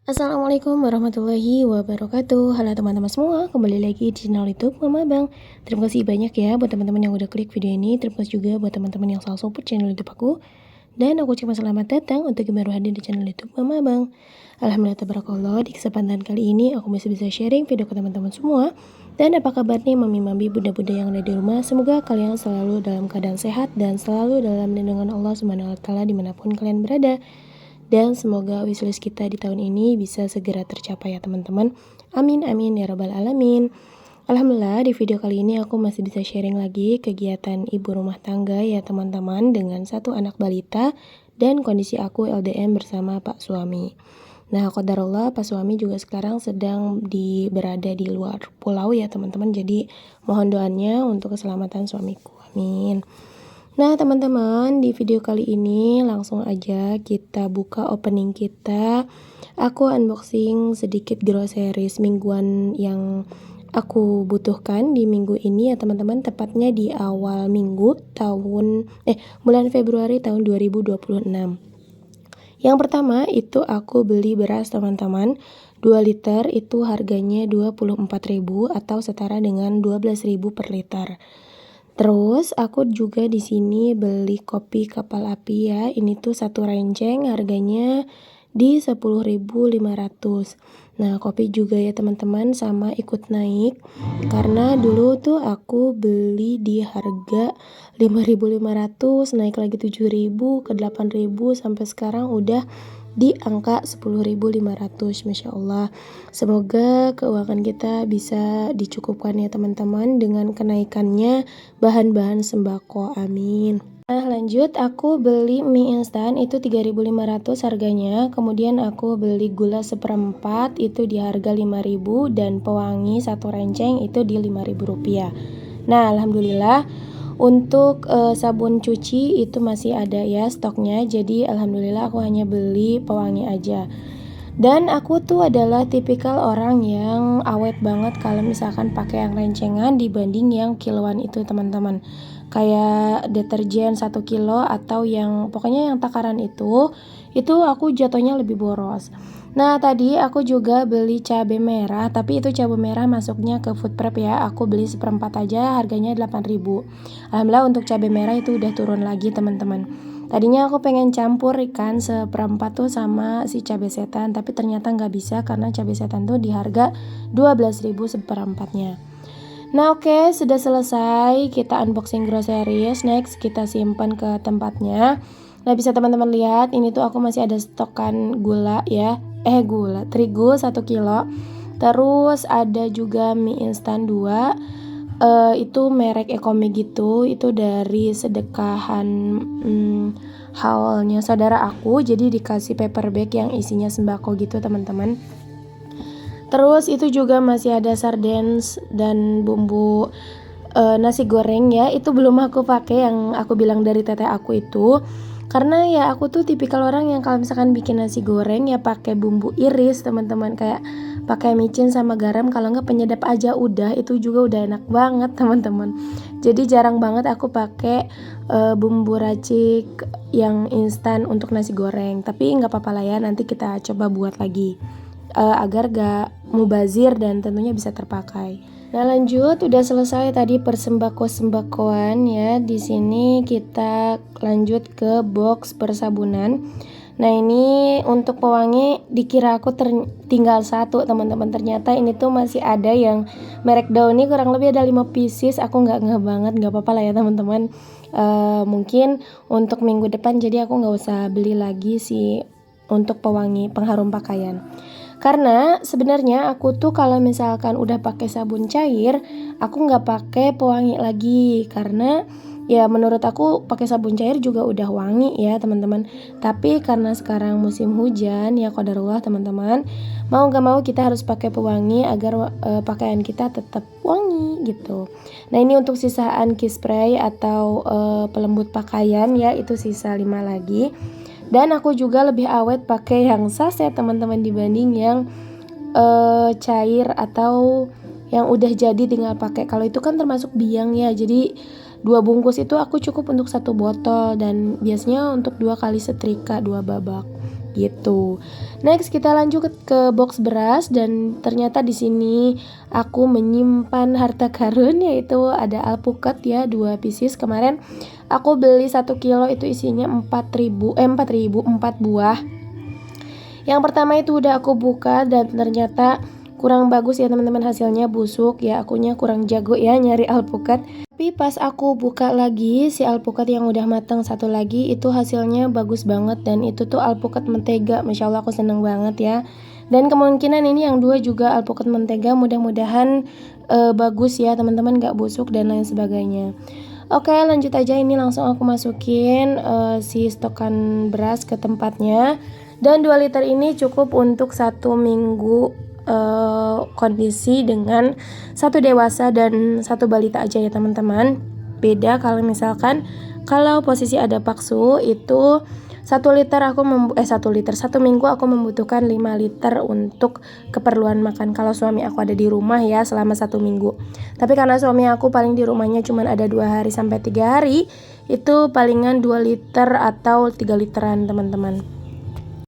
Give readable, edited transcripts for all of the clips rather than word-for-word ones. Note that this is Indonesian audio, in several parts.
Assalamualaikum warahmatullahi wabarakatuh. Halo teman-teman semua, kembali lagi di channel YouTube Mama Bang. Terima kasih banyak ya buat teman-teman yang udah klik video ini. Terima kasih juga buat teman-teman yang selalu support channel YouTube aku. Dan aku ucapkan selamat datang untuk yang baru hadir di channel YouTube Mama Bang. Alhamdulillah tabarakallah, di kesempatan kali ini aku masih bisa sharing video ke teman-teman semua. Dan apa kabarnya mami-mami, bunda-bunda yang ada di rumah? Semoga kalian selalu dalam keadaan sehat dan selalu dalam lindungan Allah Subhanahu wa taala dimanapun kalian berada. Dan semoga wishlist kita di tahun ini bisa segera tercapai ya teman-teman. Amin amin ya rabbal alamin. Alhamdulillah di video kali ini aku masih bisa sharing lagi kegiatan ibu rumah tangga ya teman-teman, dengan satu anak balita dan kondisi aku LDM bersama Pak suami. Nah, qadarullah Pak suami juga sekarang sedang berada di luar pulau ya teman-teman. Jadi mohon doanya untuk keselamatan suamiku. Amin. Nah teman-teman, di video kali ini langsung aja kita buka opening kita. Aku unboxing sedikit groceries mingguan yang aku butuhkan di minggu ini ya teman-teman, tepatnya di awal minggu bulan Februari tahun 2026. Yang pertama itu aku beli beras teman-teman, 2 liter itu harganya 24.000 atau setara dengan 12.000 per liter. Terus aku juga di sini beli kopi kapal api ya. Ini tuh satu renceng harganya di 10.500. Nah, kopi juga ya teman-teman sama ikut naik. Karena dulu tuh aku beli di harga 5.500, naik lagi 7.000 ke 8.000 sampai sekarang udah di angka 10.500. Masya Allah, semoga keuangan kita bisa dicukupkan ya teman-teman dengan kenaikannya bahan-bahan sembako, amin. Nah lanjut, aku beli mie instan itu 3.500 harganya. Kemudian aku beli gula seperempat itu di harga 5.000 dan pewangi satu renceng itu di 5.000 rupiah. Nah alhamdulillah untuk sabun cuci itu masih ada ya stoknya. Jadi alhamdulillah aku hanya beli pewangi aja. Dan aku tuh adalah tipikal orang yang awet banget kalau misalkan pakai yang rencengan dibanding yang kiloan itu teman-teman. Kayak deterjen 1 kilo atau yang pokoknya yang takaran itu aku jatuhnya lebih boros. Nah tadi aku juga beli cabai merah, tapi itu cabai merah masuknya ke food prep ya. Aku beli seperempat aja, harganya 8.000. Alhamdulillah untuk cabai merah itu udah turun lagi teman-teman. Tadinya aku pengen campur ikan seperempat tuh sama si cabai setan, tapi ternyata nggak bisa karena cabai setan tuh di harga 12.000 seperempatnya. Nah oke, sudah selesai kita unboxing groceries. Next kita simpan ke tempatnya. Nah bisa teman-teman lihat, ini tuh aku masih ada stokan gula ya. Terigu 1 kilo. Terus ada juga mie instan 2. Itu merek Ekomi gitu. Itu dari sedekahan haulnya saudara aku. Jadi dikasih paper bag yang isinya sembako gitu teman-teman. Terus itu juga masih ada sarden dan bumbu nasi goreng ya. Itu belum aku pakai yang aku bilang dari teteh aku itu. Karena ya aku tuh tipikal orang yang kalau misalkan bikin nasi goreng ya pakai bumbu iris teman-teman, kayak pakai micin sama garam, kalau nggak penyedap aja udah, itu juga udah enak banget teman-teman. Jadi jarang banget aku pakai bumbu racik yang instan untuk nasi goreng, tapi nggak apa-apa lah ya, nanti kita coba buat lagi agar gak mubazir dan tentunya bisa terpakai. Nah lanjut, udah selesai tadi persembako-sembakoan ya. Di sini kita lanjut ke box persabunan. Nah ini untuk pewangi dikira aku tinggal satu teman-teman. Ternyata ini tuh masih ada yang merek Downy, kurang lebih ada 5 pieces. Aku nggak banget, nggak apa-apa lah ya teman-teman. Mungkin untuk minggu depan jadi aku nggak usah beli lagi sih untuk pewangi pengharum pakaian. Karena sebenarnya aku tuh kalau misalkan udah pakai sabun cair, aku nggak pakai pewangi lagi, karena ya menurut aku pakai sabun cair juga udah wangi ya teman-teman. Tapi karena sekarang musim hujan ya qadarullah teman-teman, mau nggak mau kita harus pakai pewangi agar pakaian kita tetap wangi gitu. Nah ini untuk sisaan key spray atau pelembut pakaian ya, itu sisa 5 lagi. Dan aku juga lebih awet pakai yang saset teman-teman dibanding yang cair atau yang udah jadi tinggal pakai. Kalau itu kan termasuk biang ya, jadi 2 bungkus itu aku cukup untuk 1 botol, dan biasanya untuk 2 kali setrika 2 babak. gitu. Next kita lanjut ke box beras, dan ternyata di sini aku menyimpan harta karun, yaitu ada alpukat ya, 2 pieces. Kemarin aku beli 1 kilo itu isinya 4 buah. Yang pertama itu udah aku buka dan ternyata kurang bagus ya teman-teman, hasilnya busuk ya, akunya kurang jago ya nyari alpukat. Tapi pas aku buka lagi si alpukat yang udah matang satu lagi, itu hasilnya bagus banget, dan itu tuh alpukat mentega. Masya Allah, aku seneng banget ya. Dan kemungkinan ini yang 2 juga alpukat mentega, mudah-mudahan bagus ya teman-teman, gak busuk dan lain sebagainya. Oke, lanjut aja, ini langsung aku masukin si stokan beras ke tempatnya. Dan 2 liter ini cukup untuk 1 minggu kondisi dengan 1 dewasa dan 1 balita aja ya teman-teman. Beda kalau misalkan kalau posisi ada paksu itu 1 liter 1 minggu aku membutuhkan 5 liter untuk keperluan makan kalau suami aku ada di rumah ya selama 1 minggu. Tapi karena suami aku paling di rumahnya cuma ada 2 hari sampai 3 hari, itu palingan 2 liter atau 3 literan teman-teman.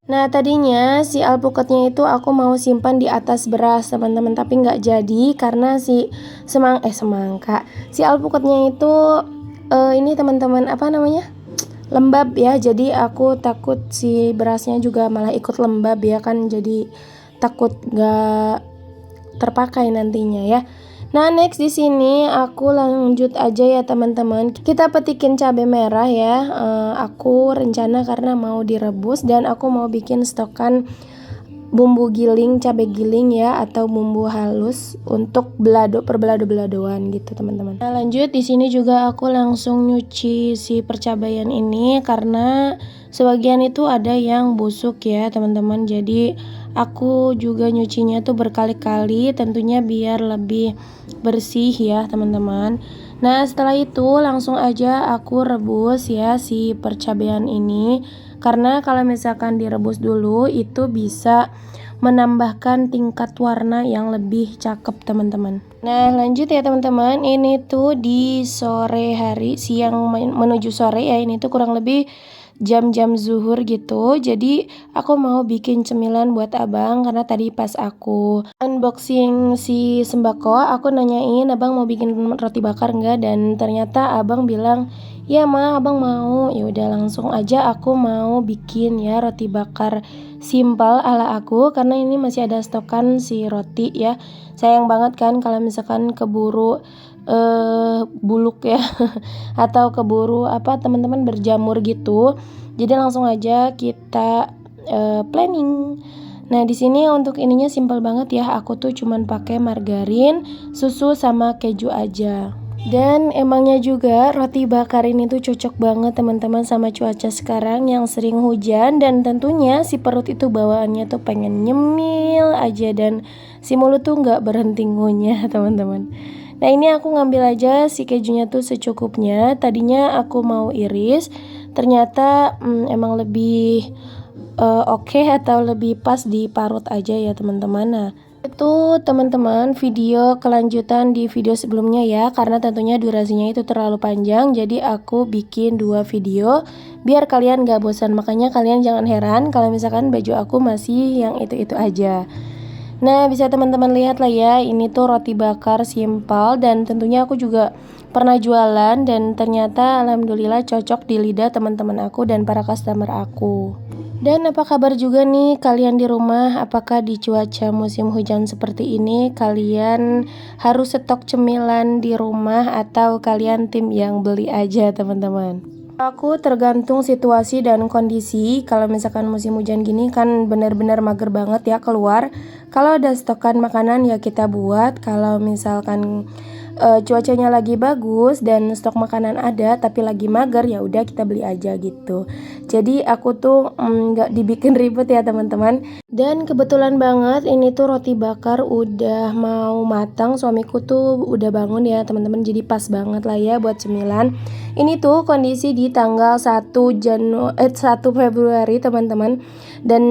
Nah tadinya si alpukatnya itu aku mau simpan di atas beras teman-teman, tapi nggak jadi karena si semangka si alpukatnya itu ini teman-teman apa namanya, lembab ya. Jadi aku takut si berasnya juga malah ikut lembab ya kan, jadi takut nggak terpakai nantinya ya. Nah next di sini aku lanjut aja ya teman-teman, kita petikin cabai merah ya. Aku rencana karena mau direbus dan aku mau bikin stokan bumbu giling, cabai giling ya, atau bumbu halus untuk beladoan gitu teman-teman. Nah lanjut di sini juga aku langsung nyuci si percabaian ini karena sebagian itu ada yang busuk ya teman-teman, jadi aku juga nyucinya tuh berkali-kali tentunya biar lebih bersih ya teman-teman. Nah setelah itu langsung aja aku rebus ya si percabaian ini, karena kalau misalkan direbus dulu itu bisa menambahkan tingkat warna yang lebih cakep teman-teman. Nah lanjut ya teman-teman, ini tuh di sore hari, siang menuju sore ya, ini tuh kurang lebih jam-jam zuhur gitu. Jadi aku mau bikin cemilan buat abang karena tadi pas aku unboxing si sembako aku nanyain abang mau bikin roti bakar enggak, dan ternyata abang bilang ya ma abang mau. Ya udah langsung aja aku mau bikin ya roti bakar simpel ala aku, karena ini masih ada stokan si roti ya. Sayang banget kan kalau misalkan keburu buluk ya atau keburu teman-teman berjamur gitu. Jadi langsung aja kita planning. Nah di sini untuk ininya simpel banget ya, aku tuh cuman pakai margarin, susu sama keju aja. Dan emangnya juga roti bakar ini tuh cocok banget teman-teman sama cuaca sekarang yang sering hujan, dan tentunya si perut itu bawaannya tuh pengen nyemil aja dan si mulut tuh nggak berhenti ngunyah teman-teman. Nah ini aku ngambil aja si kejunya tuh secukupnya. Tadinya aku mau iris, ternyata emang lebih oke atau lebih pas diparut aja ya teman-teman. Nah itu teman-teman video kelanjutan di video sebelumnya ya, karena tentunya durasinya itu terlalu panjang, jadi aku bikin 2 video biar kalian gak bosan. Makanya kalian jangan heran kalau misalkan baju aku masih yang itu-itu aja. Nah bisa teman-teman lihat lah ya, ini tuh roti bakar simpel dan tentunya aku juga pernah jualan dan ternyata alhamdulillah cocok di lidah teman-teman aku dan para customer aku. Dan apa kabar juga nih kalian di rumah? Apakah di cuaca musim hujan seperti ini kalian harus stok cemilan di rumah atau kalian tim yang beli aja teman-teman? Aku tergantung situasi dan kondisi. Kalau misalkan musim hujan gini kan benar-benar mager banget ya keluar. Kalau ada stokan makanan ya kita buat. Kalau misalkan cuacanya lagi bagus dan stok makanan ada tapi lagi mager, ya udah kita beli aja gitu. Jadi aku tuh nggak dibikin ribet ya teman-teman. Dan kebetulan banget ini tuh roti bakar udah mau matang, suamiku tuh udah bangun ya teman-teman, jadi pas banget lah ya buat cemilan. Ini tuh kondisi di tanggal 1 Februari teman-teman, dan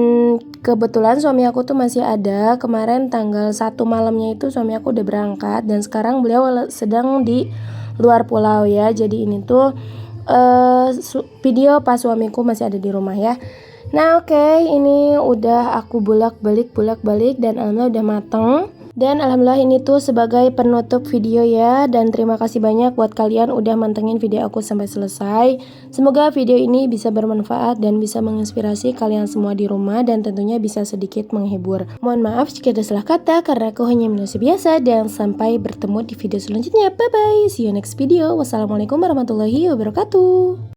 kebetulan suami aku tuh masih ada. Kemarin tanggal 1 malamnya itu suami aku udah berangkat dan sekarang beliau sedang di luar pulau ya. Jadi ini tuh video pas suamiku masih ada di rumah ya. Nah oke, ini udah aku bolak-balik dan alhamdulillah udah mateng. Dan alhamdulillah ini tuh sebagai penutup video ya. Dan terima kasih banyak buat kalian udah mantengin video aku sampai selesai. Semoga video ini bisa bermanfaat dan bisa menginspirasi kalian semua di rumah. Dan tentunya bisa sedikit menghibur. Mohon maaf jika ada salah kata karena aku hanya manusia biasa. Dan sampai bertemu di video selanjutnya. Bye bye, see you next video. Wassalamualaikum warahmatullahi wabarakatuh.